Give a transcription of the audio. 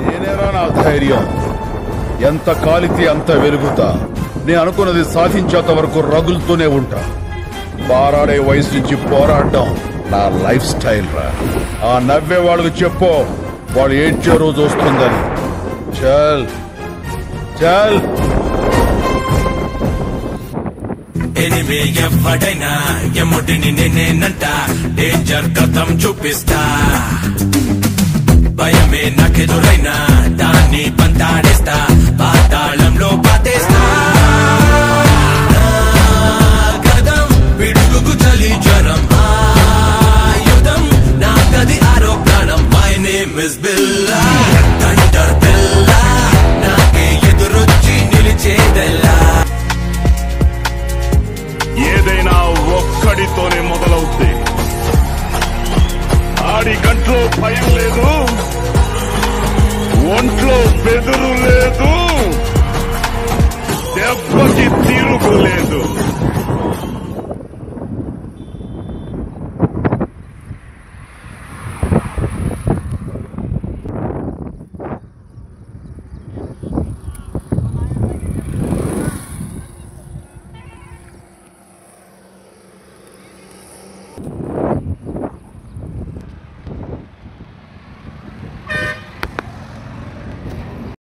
నేనేరా నా ధైర్యం. ఎంత కాలితే అంత వెలుగుతా. నేను అనుకున్నది సాధించేంత వరకు రగులుతూనే ఉంటా. పారాడే వయసు నుంచి పోరాడడం నా లైఫ్ స్టైల్ రా. ఆ నవ్వే వాళ్ళకి చెప్పు, వాళ్ళు ఏడ్చే రోజు వస్తుందని. చల్ చల్. ఎనివే ఎవడైనా ఎముడిని నేనేనంట, డేంజర్ కథం చూపిస్తా. భయమే నాకెదురైనా దాన్ని పంతాడేస్తా, పాతాళంలో పాతేస్తా. గదం పిడుగుకు చలి జ్వరం ఆయుధం, నా గది ఆరో ప్రాణం. My name is Billa, thunder బిల్లా, నాకే ఎదురొచ్చి నిలిచేదెల్లా. ఏదైనా ఒక్కడితోనే మొదలవుద్ది. ఆడి గంట్లో భయం లేదు, ఒంట్లో బెదురు లేదు, దెబ్బకి తిరుగులేదు.